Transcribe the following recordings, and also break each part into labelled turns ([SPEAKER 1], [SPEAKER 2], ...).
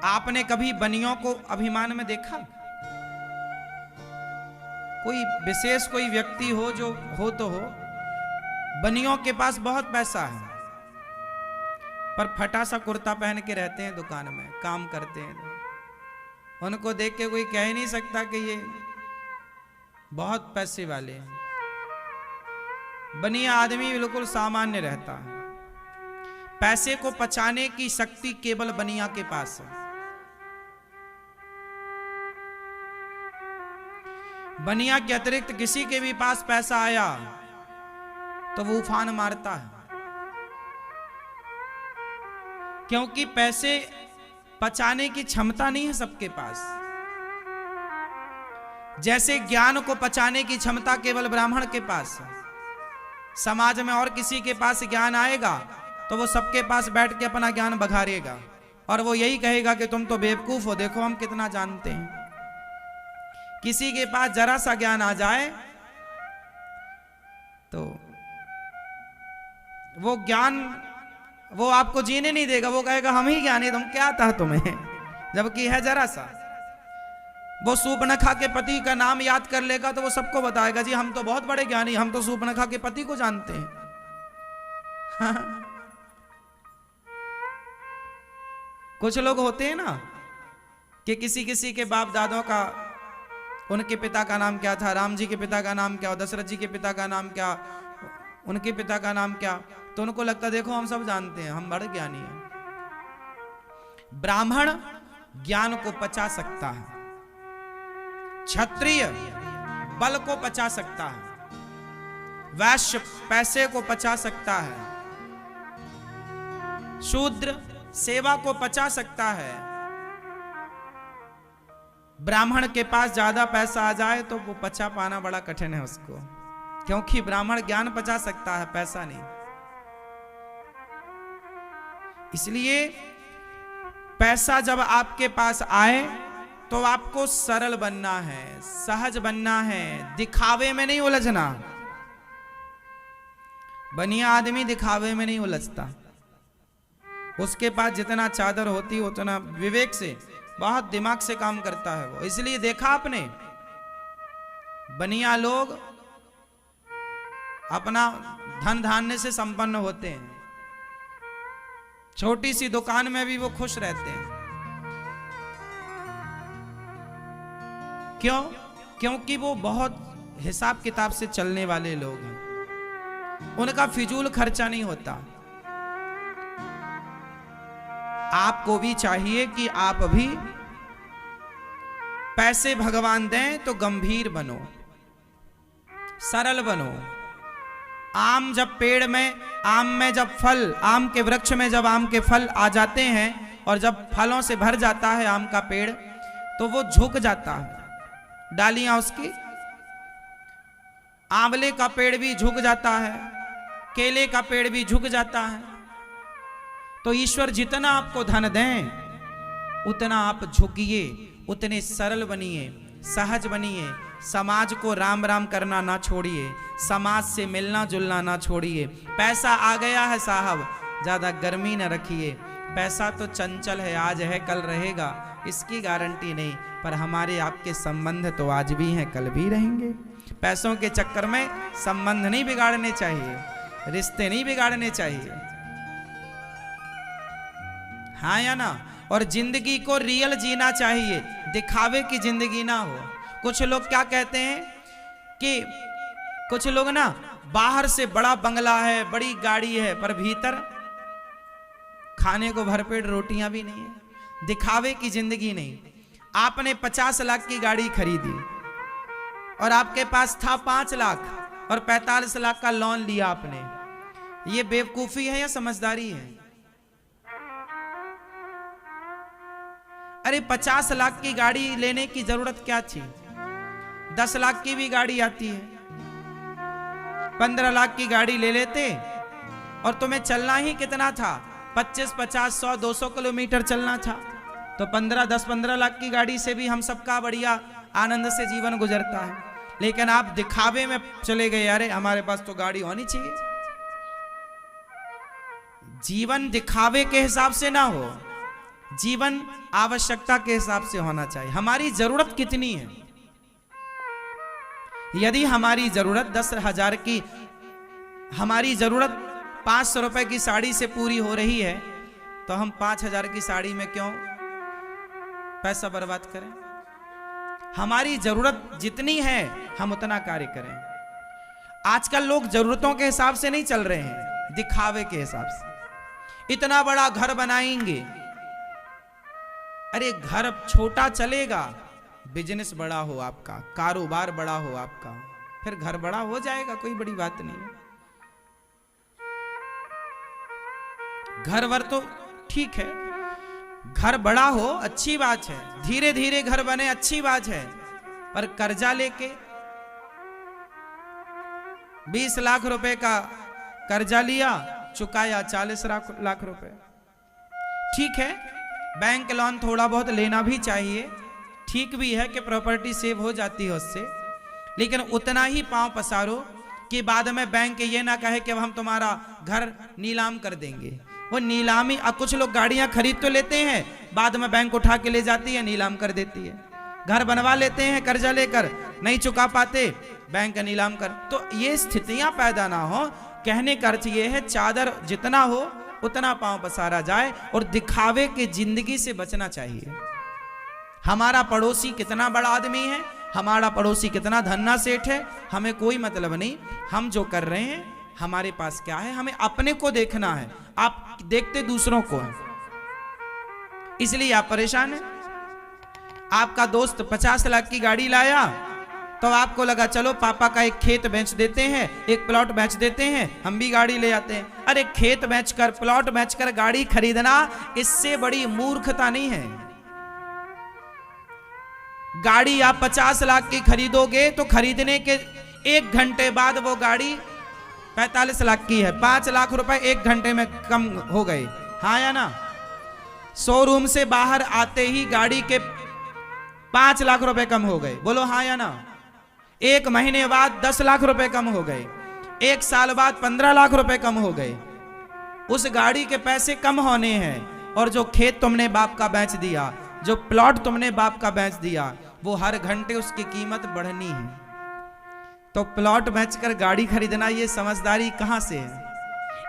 [SPEAKER 1] आपने कभी बनियों को अभिमान में देखा? कोई विशेष कोई व्यक्ति हो जो हो तो हो, बनियों के पास बहुत पैसा है पर फटा सा कुर्ता पहन के रहते हैं, दुकान में काम करते हैं। उनको देख के कोई कह ही नहीं सकता कि ये बहुत पैसे वाले हैं। बनिया आदमी बिल्कुल सामान्य रहता है। पैसे को पचाने की शक्ति केवल बनिया के पास है। बनिया के अतिरिक्त किसी के भी पास पैसा आया तो वो उफान मारता है, क्योंकि पैसे पचाने की क्षमता नहीं है सबके पास। जैसे ज्ञान को पचाने की क्षमता केवल ब्राह्मण के पास है। समाज में और किसी के पास ज्ञान आएगा तो वो सबके पास बैठ के अपना ज्ञान बघारेगा और वो यही कहेगा कि तुम तो बेवकूफ हो, देखो हम कितना जानते हैं। किसी के पास जरा सा ज्ञान आ जाए तो वो ज्ञान वो आपको जीने नहीं देगा। वो कहेगा हम ही ज्ञानी, तुम क्या था तुम्हें, जबकि है जरा सा। वो सूर्पनखा के पति का नाम याद कर लेगा तो वो सबको बताएगा, जी हम तो बहुत बड़े ज्ञानी, हम तो सूर्पनखा के पति को जानते हैं। हाँ। कुछ लोग होते हैं ना कि किसी किसी के बाप दादों का, उनके पिता का नाम क्या था, राम जी के पिता का नाम क्या, दशरथ जी के पिता का नाम क्या, उनके पिता का नाम क्या, तो उनको लगता देखो हम सब जानते हैं, हम बड़े ज्ञानी हैं। ब्राह्मण ज्ञान को पचा सकता है, क्षत्रिय बल को पचा सकता है, वैश्य पैसे को पचा सकता है, शूद्र सेवा को पचा सकता है। ब्राह्मण के पास ज्यादा पैसा आ जाए तो वो पचा पाना बड़ा कठिन है उसको, क्योंकि ब्राह्मण ज्ञान पचा सकता है, पैसा नहीं। इसलिए पैसा जब आपके पास आए तो आपको सरल बनना है, सहज बनना है, दिखावे में नहीं उलझना। बनिया आदमी दिखावे में नहीं उलझता। उसके पास जितना चादर होती उतना विवेक से, बहुत दिमाग से काम करता है वो। इसलिए देखा आपने, बनिया लोग अपना धन धान्य से संपन्न होते हैं, छोटी सी दुकान में भी वो खुश रहते हैं। क्यों? क्योंकि वो बहुत हिसाब किताब से चलने वाले लोग हैं, उनका फिजूल खर्चा नहीं होता। आपको भी चाहिए कि आप भी पैसे भगवान दें तो गंभीर बनो, सरल बनो। आम जब पेड़ में, आम में जब फल, आम के वृक्ष में जब आम के फल आ जाते हैं और जब फलों से भर जाता है आम का पेड़, तो वो झुक जाता है, डालियां उसकी। आंवले का पेड़ भी झुक जाता है, केले का पेड़ भी झुक जाता है। तो ईश्वर जितना आपको धन दें उतना आप झुकिए, उतने सरल बनिए, सहज बनिए। समाज को राम राम करना ना छोड़िए, समाज से मिलना जुलना ना छोड़िए। पैसा आ गया है साहब, ज्यादा गर्मी न रखिए। पैसा तो चंचल है, आज है कल रहेगा, इसकी गारंटी नहीं, पर हमारे आपके संबंध तो आज भी हैं कल भी रहेंगे। पैसों के चक्कर में संबंध नहीं बिगाड़ने चाहिए, रिश्ते नहीं बिगाड़ने चाहिए, हाँ या ना। और जिंदगी को रियल जीना चाहिए, दिखावे की जिंदगी ना हो। कुछ लोग क्या कहते हैं कि कुछ लोग ना बाहर से बड़ा बंगला है, बड़ी गाड़ी है, पर भीतर खाने को भरपेट रोटियां भी नहीं है। दिखावे की जिंदगी नहीं। आपने 50 लाख की गाड़ी खरीदी और आपके पास था 5 लाख और 45 लाख का लोन लिया आपने, ये बेवकूफी है या समझदारी है? अरे 50 लाख की गाड़ी लेने की जरूरत क्या थी? 10 लाख की भी गाड़ी आती है, 15 लाख की गाड़ी ले लेते और तुम्हें चलना ही कितना था? 25, 50, 100, 200 किलोमीटर चलना था, तो 10-15 लाख की गाड़ी से भी हम सबका बढ़िया आनंद से जीवन गुजरता है। लेकिन आप दिखावे में चले गए, अरे हमारे पास तो गाड़ी होनी चाहिए। जीवन दिखावे के हिसाब से ना हो, जीवन आवश्यकता के हिसाब से होना चाहिए। हमारी जरूरत कितनी है? यदि हमारी जरूरत 10,000 की, हमारी जरूरत 500 रुपए की साड़ी से पूरी हो रही है, तो हम 5,000 की साड़ी में क्यों पैसा बर्बाद करें? हमारी जरूरत जितनी है हम उतना कार्य करें। आजकल लोग जरूरतों के हिसाब से नहीं चल रहे हैं, दिखावे के हिसाब से। इतना बड़ा घर बनाएंगे, अरे घर छोटा चलेगा, बिजनेस बड़ा हो आपका, कारोबार बड़ा हो आपका, फिर घर बड़ा हो जाएगा, कोई बड़ी बात नहीं है। घर वर तो ठीक है, घर बड़ा हो अच्छी बात है, धीरे धीरे घर बने अच्छी बात है, पर कर्जा लेके 20 लाख रुपए का कर्जा लिया, चुकाया 40 लाख रुपए। ठीक है, बैंक लोन थोड़ा बहुत लेना भी चाहिए, ठीक भी है कि प्रॉपर्टी सेव हो जाती है उससे, लेकिन उतना ही पांव पसारो कि बाद में बैंक ये ना कहे कि अब हम तुम्हारा घर नीलाम कर देंगे। वो नीलामी, कुछ लोग गाड़ियां खरीद तो लेते हैं, बाद में बैंक उठा के ले जाती है, नीलाम कर देती है। घर बनवा लेते हैं कर्जा लेकर, नहीं चुका पाते, बैंक नीलाम कर। तो ये स्थितियां पैदा ना हो। कहने का अर्थ ये है, चादर जितना हो उतना पांव पसारा जाए और दिखावे के जिंदगी से बचना चाहिए। हमारा पड़ोसी कितना बड़ा आदमी है, हमारा पड़ोसी कितना धन्ना सेठ है, हमें कोई मतलब नहीं। हम जो कर रहे हैं, हमारे पास क्या है, हमें अपने को देखना है। आप देखते दूसरों को है, इसलिए आप परेशान हैं। आपका दोस्त 50 लाख की गाड़ी लाया, तो आपको लगा चलो पापा का एक खेत बेच देते हैं, एक प्लॉट बेच देते हैं, हम भी गाड़ी ले आते हैं। अरे खेत बेचकर, प्लॉट बेचकर गाड़ी खरीदना, इससे बड़ी मूर्खता नहीं है। गाड़ी आप 50 लाख की खरीदोगे तो खरीदने के 1 घंटे बाद वो गाड़ी 45 लाख की है। 5 लाख रुपए 1 घंटे में कम हो गए, हाँ या ना? शोरूम से बाहर आते ही गाड़ी के 5 लाख रुपए कम हो गए, बोलो हाँ या ना? 1 महीने बाद 10 लाख रुपए कम हो गए, 1 साल बाद 15 लाख रुपए कम हो गए। उस गाड़ी के पैसे कम होने हैं, और जो खेत तुमने बाप का बेच दिया, जो प्लॉट तुमने बाप का बेच दिया, वो हर घंटे उसकी कीमत बढ़नी है। तो प्लॉट बेचकर गाड़ी खरीदना, ये समझदारी कहां से है?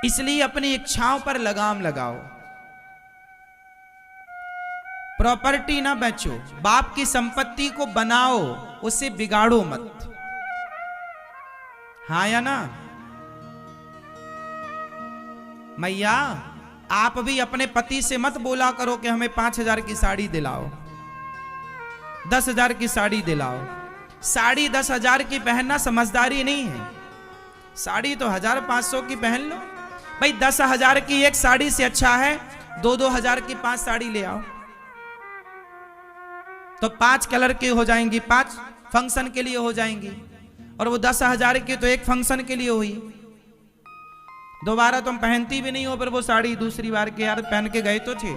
[SPEAKER 1] इसलिए अपनी इच्छाओं पर लगाम लगाओ। प्रॉपर्टी ना बेचो, बाप की संपत्ति को बनाओ, उसे बिगाड़ो मत, हाँ या ना? मैया, आप भी अपने पति से मत बोला करो कि हमें 5,000 की साड़ी दिलाओ, 10,000 की साड़ी दिलाओ। साड़ी 10,000 की पहनना समझदारी नहीं है। साड़ी तो 1,500 की पहन लो भाई। 10,000 की एक साड़ी से अच्छा है 2-2 हजार की 5 साड़ी ले आओ, तो 5 कलर की हो जाएंगी, 5 फंक्शन के लिए हो जाएंगी, और वो 10,000 की तो एक फंक्शन के लिए हुई। दोबारा तुम पहनती भी नहीं हो, पर वो साड़ी दूसरी बार के यार पहन के गए तो थे।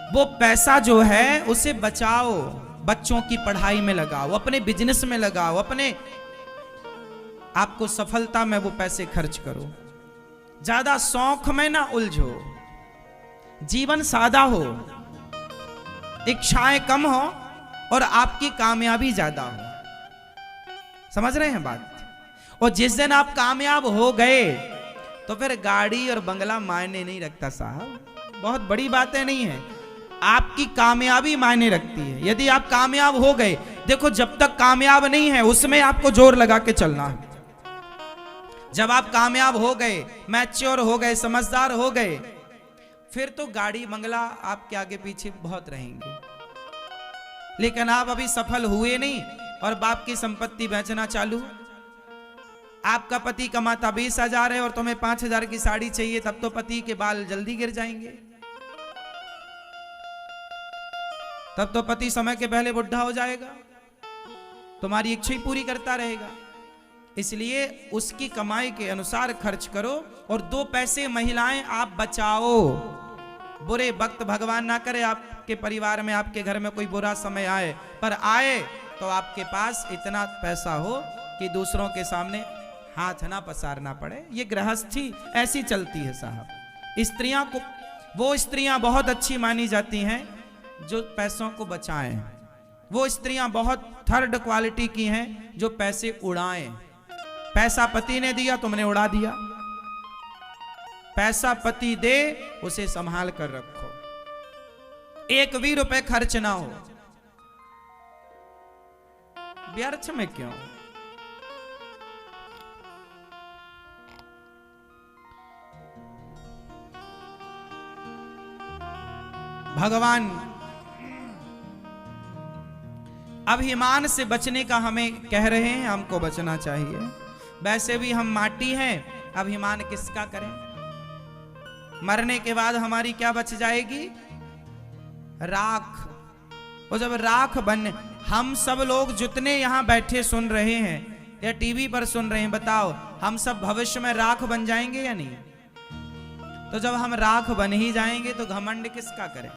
[SPEAKER 1] वो पैसा जो है उसे बचाओ, बच्चों की पढ़ाई में लगाओ, अपने बिजनेस में लगाओ, अपने आपको सफलता में वो पैसे खर्च करो। ज्यादा शौक में ना उलझो, जीवन सादा हो, इच्छाएं कम हो और आपकी कामयाबी ज्यादा हो। समझ रहे हैं बात? और जिस दिन आप कामयाब हो गए तो फिर गाड़ी और बंगला मायने नहीं रखता साहब, बहुत बड़ी बातें नहीं है। आपकी कामयाबी मायने रखती है। यदि आप कामयाब हो गए, देखो जब तक कामयाब नहीं है उसमें आपको जोर लगा के चलना है। जब आप कामयाब हो गए, मैच्योर हो गए, समझदार हो गए, फिर तो गाड़ी बंगला आपके आगे पीछे बहुत रहेंगे। लेकिन आप अभी सफल हुए नहीं और बाप की संपत्ति बेचना चालू। आपका पति कमाता 20,000 है और तुम्हें 5,000 की साड़ी चाहिए, तब तो पति के बाल जल्दी गिर जाएंगे, तब तो पति समय के पहले बुढ़ा हो जाएगा, तुम्हारी इच्छा ही पूरी करता रहेगा। इसलिए उसकी कमाई के अनुसार खर्च करो, और 2 पैसे महिलाएं आप बचाओ। बुरे वक्त भगवान ना करे आपके परिवार में, आपके घर में कोई बुरा समय आए, पर आए तो आपके पास इतना पैसा हो कि दूसरों के सामने हाथ ना पसारना पड़े। ये गृहस्थी ऐसी चलती है साहब, स्त्रियां को, वो स्त्रियां बहुत अच्छी मानी जाती हैं जो पैसों को बचाएं। वो स्त्रियां बहुत थर्ड क्वालिटी की हैं जो पैसे उड़ाएं। पैसा पति ने दिया, तुमने उड़ा दिया। पैसा पति दे, उसे संभाल कर रखो, एक भी रुपए खर्च ना हो। व्यर्थ में क्यों? भगवान अभिमान से बचने का हमें कह रहे हैं, हमको बचना चाहिए। वैसे भी हम माटी हैं, अभिमान किसका करें? मरने के बाद हमारी क्या बच जाएगी? राख। और जब राख बन, हम सब लोग जितने यहां बैठे सुन रहे हैं या टीवी पर सुन रहे हैं, बताओ हम सब भविष्य में राख बन जाएंगे या नहीं? तो जब हम राख बन ही जाएंगे तो घमंड किसका करें?